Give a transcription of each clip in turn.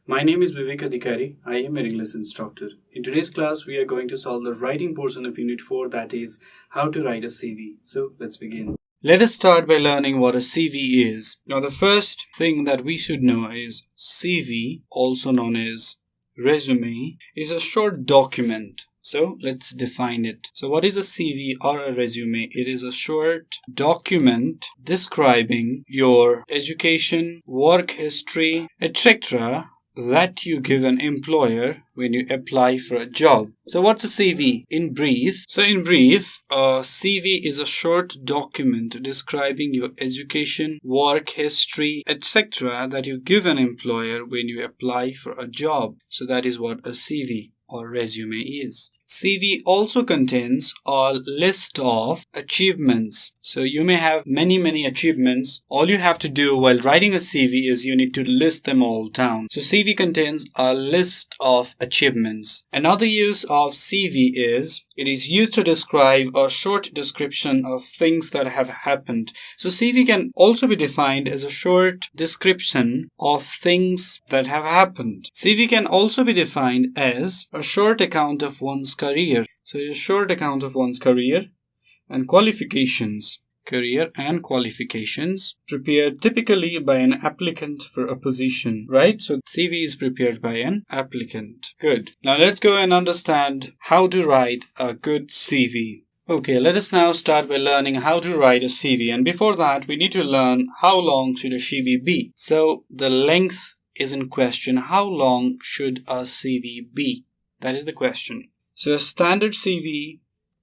My name is Bibek Adhikari. I am an English instructor. In today's class, we are going to solve the writing portion of Unit 4, that is, how to write a CV. So, let's begin. Let us start by learning what a CV is. Now, the first thing that we should know is CV, also known as resume, is a short document. So, let's define it. So, what is a CV or a resume? It is a short document describing your education, work history, etc. that you give an employer when you apply for a job. So what's a CV? In brief, a CV is a short document describing your education, work history, etc. that you give an employer when you apply for a job. So that is what a CV or resume is. CV also contains a list of achievements. So you may have many achievements. All you have to do while writing a CV is you need to list them all down. So CV contains a list of achievements. Another use of CV is it is used to describe a short description of things that have happened. So CV can also be defined as a short description of things that have happened. CV can also be defined as a short account of one's career. So a short account of one's career and qualifications. Career and qualifications prepared typically by an applicant for a position, right? So CV is prepared by an applicant. Good. Now let's go and understand how to write a good CV. Okay, let us now start by learning how to write a CV. And before that, we need to learn how long should a CV be. So the length is in question. How long should a CV be? That is the question. So a standard CV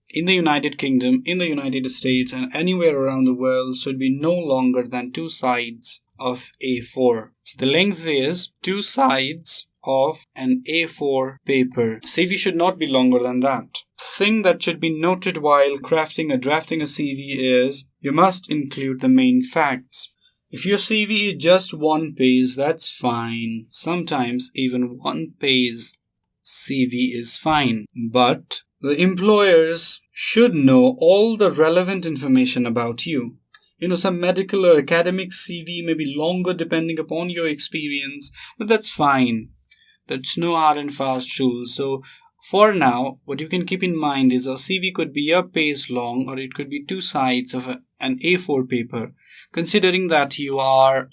in the United Kingdom, in the United States, and anywhere around the world should be no longer than 2 sides of A4. So the length is 2 sides of an A4 paper. CV should not be longer than that. The thing that should be noted while drafting a CV is you must include the main facts. If your CV is just 1 page, that's fine. Sometimes even 1 page CV is fine. But the employers should know all the relevant information about you. Some medical or academic CV may be longer depending upon your experience, but that's fine. That's no hard and fast rule. So for now, what you can keep in mind is a CV could be a page long or it could be 2 sides of an A4 paper. Considering that you are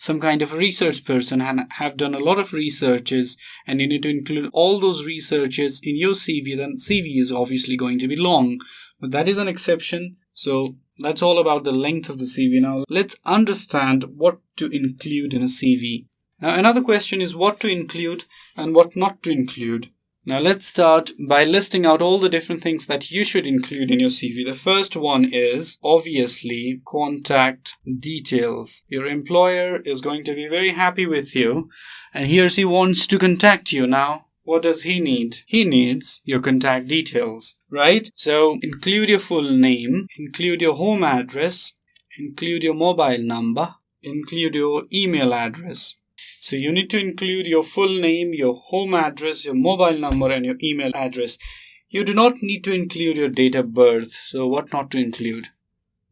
some kind of a research person and have done a lot of researches and you need to include all those researches in your CV, then CV is obviously going to be long. But that is an exception. So that's all about the length of the CV. Now let's understand what to include in a CV. Now another question is what to include and what not to include. Now let's start by listing out all the different things that you should include in your CV. The first one is obviously contact details. Your employer is going to be very happy with you and he or she wants to contact you. Now, what does he need? He needs your contact details, right? So include your full name, include your home address, include your mobile number, include your email address. So you need to include your full name, your home address, your mobile number, and your email address. You do not need to include your date of birth. So what not to include?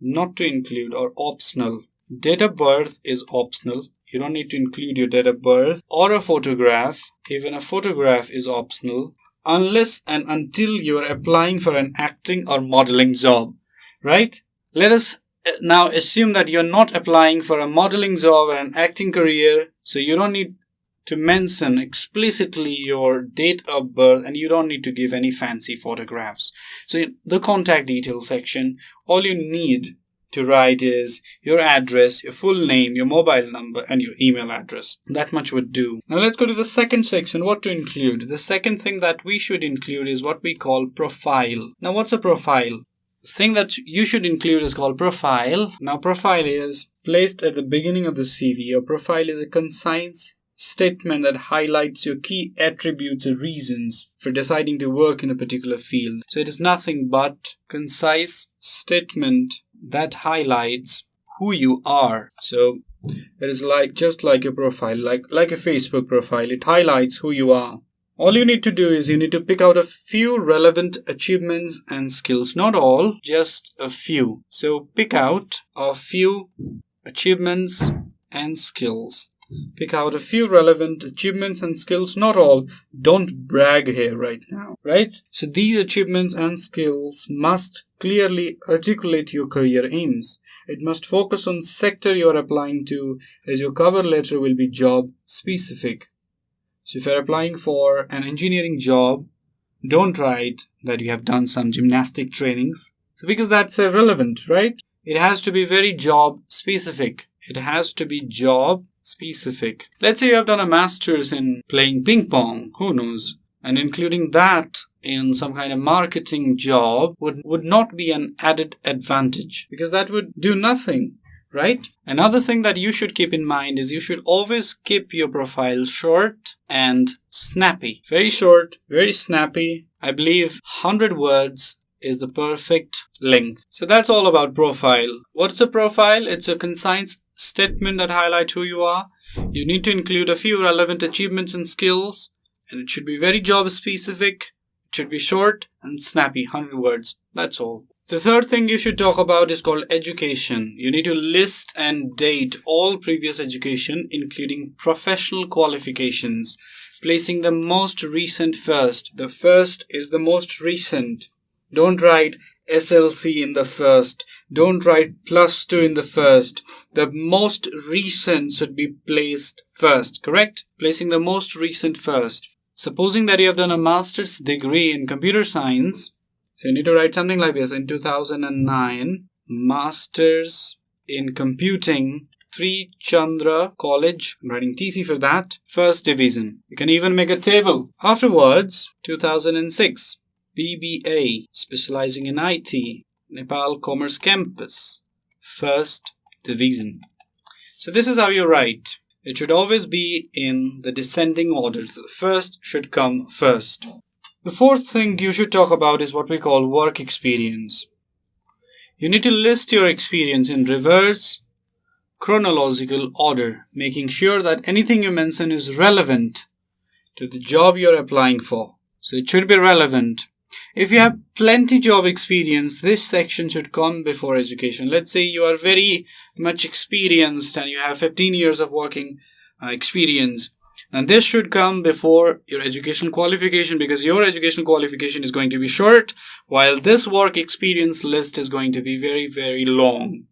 Not to include or optional. Date of birth is optional. You don't need to include your date of birth or a photograph. Even a photograph is optional unless and until you are applying for an acting or modeling job, right? Let us now assume that you're not applying for a modeling job or an acting career, so you don't need to mention explicitly your date of birth and you don't need to give any fancy photographs. So in the contact details section, all you need to write is your address, your full name, your mobile number, and your email address. That much would do. Now let's go to the second section, what to include. The second thing that we should include is what we call profile. Now what's a profile? The thing that you should include is called profile. Now profile is placed at the beginning of the CV. Your profile is a concise statement that highlights your key attributes or reasons for deciding to work in a particular field. So it is nothing but concise statement that highlights who you are. So it is just like your profile, like a Facebook profile. It highlights who you are. All you need to do is you need to pick out a few relevant achievements and skills. Not all, just a few. So pick out a few achievements and skills. pick out a few relevant achievements and skills, not all. Don't brag here right now, right? So these achievements and skills must clearly articulate your career aims. It must focus on sector you are applying to, as your cover letter will be job specific. So if you're applying for an engineering job, don't write that you have done some gymnastic trainings, because that's irrelevant, right? It has to be very job specific. It has to be job specific. Let's say you have done a master's in playing ping pong, who knows? And including that in some kind of marketing job would not be an added advantage, because that would do nothing, right? Another thing that you should keep in mind is you should always keep your profile short and snappy. Very short, very snappy. I believe 100 words is the perfect length. So that's all about profile. What's a profile? It's a concise statement that highlights who you are. You need to include a few relevant achievements and skills, and it should be very job specific. It should be short and snappy, 100 words. That's all. The third thing you should talk about is called education. You need to list and date all previous education, including professional qualifications, placing the most recent first. The first is the most recent. Don't write SLC in the first. Don't write +2 in the first. The most recent should be placed first, correct? Placing the most recent first. Supposing that you have done a master's degree in computer science, so you need to write something like this. In 2009, Masters in Computing, 3 Chandra College, I'm writing TC for that, first division. You can even make a table. Afterwards, 2006, BBA, specializing in IT, Nepal Commerce Campus, first division. So this is how you write. It should always be in the descending order. So the first should come first. The fourth thing you should talk about is what we call work experience. You need to list your experience in reverse chronological order, making sure that anything you mention is relevant to the job you're applying for. So it should be relevant. If you have plenty job experience, this section should come before education. Let's say you are very much experienced and you have 15 years of working experience. And this should come before your educational qualification, because your educational qualification is going to be short, while this work experience list is going to be very, very long.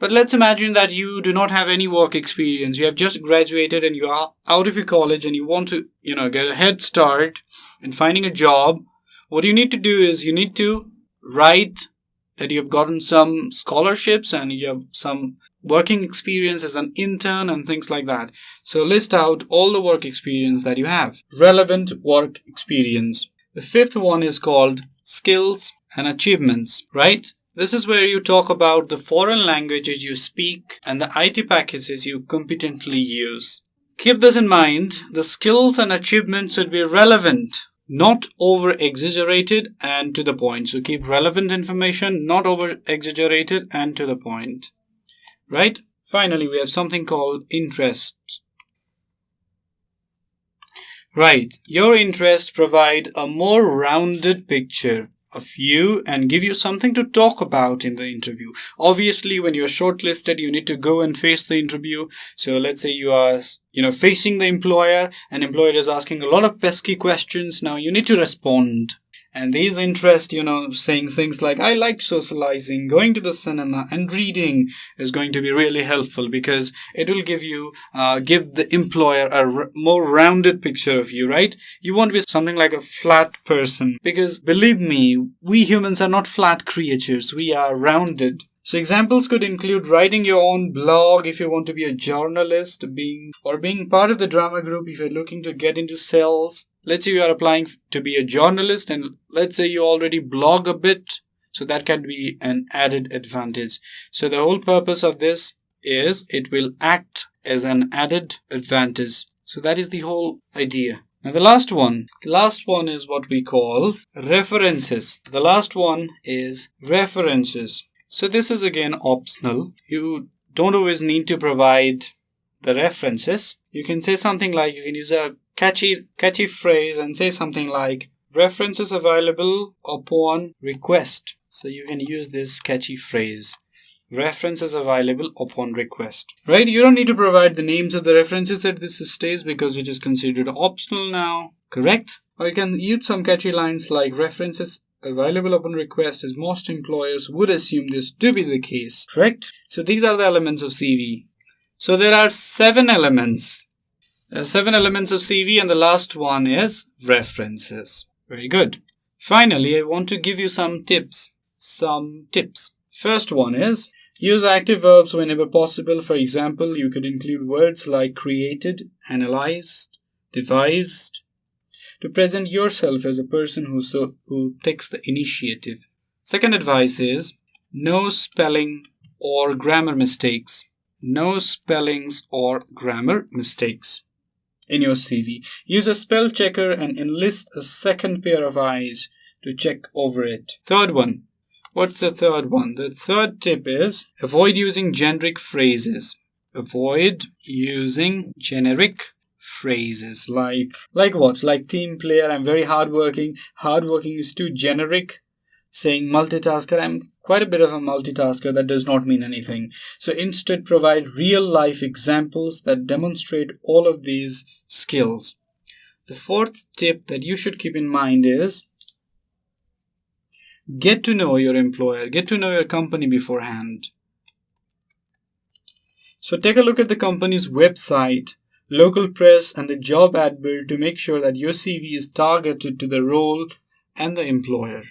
But let's imagine that you do not have any work experience. You have just graduated and you are out of your college and you want to, get a head start in finding a job. What you need to do is you need to write that you have gotten some scholarships and you have some working experience as an intern and things like that. So list out all the work experience that you have. Relevant work experience. The fifth one is called skills and achievements, right? This is where you talk about the foreign languages you speak and the IT packages you competently use. Keep this in mind. The skills and achievements should be relevant, not over-exaggerated and to the point. So keep relevant information, not over-exaggerated and to the point. Right? Finally, we have something called interest. Right. Your interests provide a more rounded picture of you and give you something to talk about in the interview. Obviously, when you're shortlisted, you need to go and face the interview. So let's say you are, facing the employer, and employer is asking a lot of pesky questions. Now you need to respond. And these interests, saying things like, I like socializing, going to the cinema and reading is going to be really helpful, because it will give the employer a more rounded picture of you, right? You won't be something like a flat person, because believe me, we humans are not flat creatures. We are rounded. So examples could include writing your own blog if you want to be a journalist, being part of the drama group if you're looking to get into sales. Let's say you are applying to be a journalist and let's say you already blog a bit. So that can be an added advantage. So the whole purpose of this is it will act as an added advantage. So that is the whole idea. Now the last one is what we call references. The last one is references. So this is again optional. You don't always need to provide the references. You can say something like, you can use a catchy phrase and say something like, references available upon request. So you can use this catchy phrase. References available upon request. Right? You don't need to provide the names of the references at this stage because it is considered optional now. Correct? Or you can use some catchy lines like references available upon request, as most employers would assume this to be the case. Correct? So these are the elements of CV. So there are 7 elements. There are 7 elements of CV, and the last one is references. Very good. Finally, I want to give you some tips. First one is use active verbs whenever possible. For example, you could include words like created, analyzed, devised to present yourself as a person who takes the initiative. Second advice is no spelling or grammar mistakes. No spellings or grammar mistakes in your CV. Use a spell checker and enlist a second pair of eyes to check over it. Third one. What's the third one? The third tip is avoid using generic phrases. Avoid using generic phrases like what? Like team player, I'm very hardworking. Hardworking is too generic. Saying multitasker, I'm quite a bit of a multitasker. That does not mean anything. So instead provide real life examples that demonstrate all of these skills. The fourth tip that you should keep in mind is get to know your employer, get to know your company beforehand. So take a look at the company's website, local press, and the job advert to make sure that your CV is targeted to the role and the employer.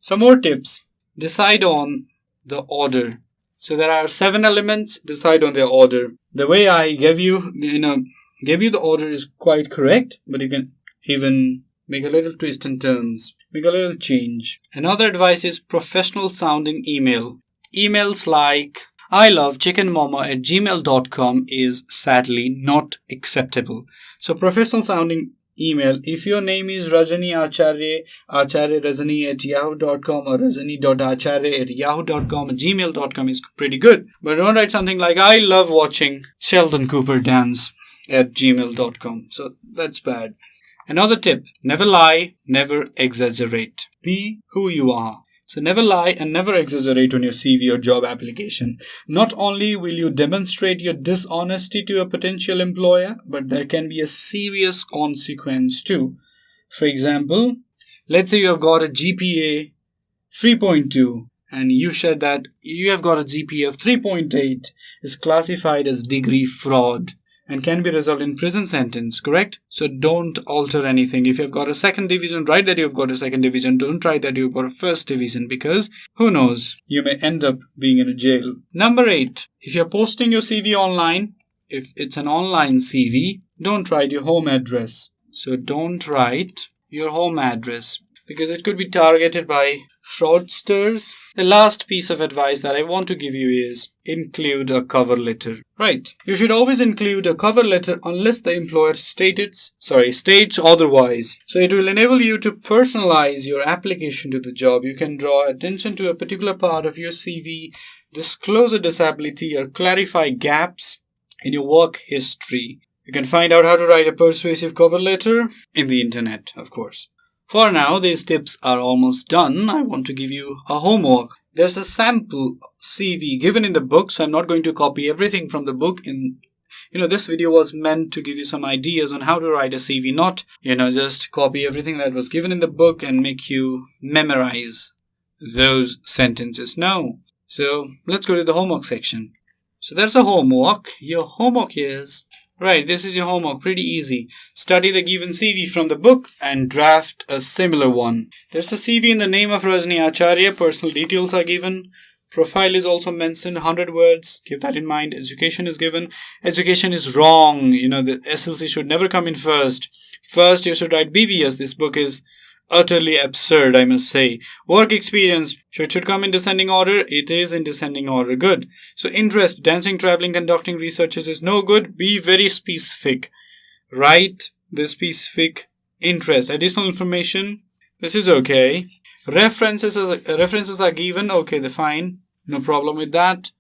Some more tips. Decide on the order. So there are 7 elements. Decide on their order. The way I gave you the order is quite correct, but you can even make a little twist and turns. Make a little change. Another advice is professional sounding email. Emails like ilovechickenmama@gmail.com is sadly not acceptable. So professional sounding email, if your name is Rajani Acharya Rajani@yahoo.com or Rajani.acharya@yahoo.com, gmail.com is pretty good. But don't write something like I love watching Sheldon Cooper dance at gmail.com. So that's bad. Another tip, never lie, never exaggerate. Be who you are. So never lie and never exaggerate on your CV or job application. Not only will you demonstrate your dishonesty to a potential employer, but there can be a serious consequence too. For example, let's say you have got a GPA 3.2 and you said that you have got a GPA of 3.8 is classified as degree fraud and can be resolved in prison sentence, correct? So don't alter anything. If you've got a 2nd division, write that you've got a 2nd division. Don't write that you've got a 1st division because who knows? You may end up being in a jail. Number 8. If you're posting your CV online, if it's an online CV, don't write your home address. So don't write your home address because it could be targeted by fraudsters. The last piece of advice that I want to give you is include a cover letter. Right. You should always include a cover letter unless the employer states otherwise. So it will enable you to personalize your application to the job. You can draw attention to a particular part of your CV, disclose a disability, or clarify gaps in your work history. You can find out how to write a persuasive cover letter in the internet, of course. For now, these tips are almost done. I want to give you a homework. There's a sample CV given in the book, so I'm not going to copy everything from the book. This video was meant to give you some ideas on how to write a CV, not, just copy everything that was given in the book and make you memorize those sentences. No. So let's go to the homework section. So there's a homework. Your homework is... Right, this is your homework, pretty easy. Study the given CV from the book and draft a similar one. There's a CV in the name of Rajani Acharya, personal details are given. Profile is also mentioned, 100 words, keep that in mind. Education is given. Education is wrong, the SLC should never come in first. First you should write BBS, this book is utterly absurd, I must say. Work experience, should come in descending order. It is in descending order. Good. So interest, dancing, traveling, conducting researches is no good. Be very specific. Write the specific interest. Additional information, this is okay. References are given. Okay, they're fine. No problem with that.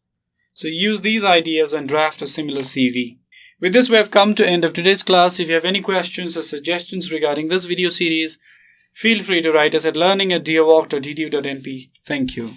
So use these ideas and draft a similar CV. With this, we have come to end of today's class. If you have any questions or suggestions regarding this video series, feel free to write us at learning@deerwalk.edu.np. Thank you.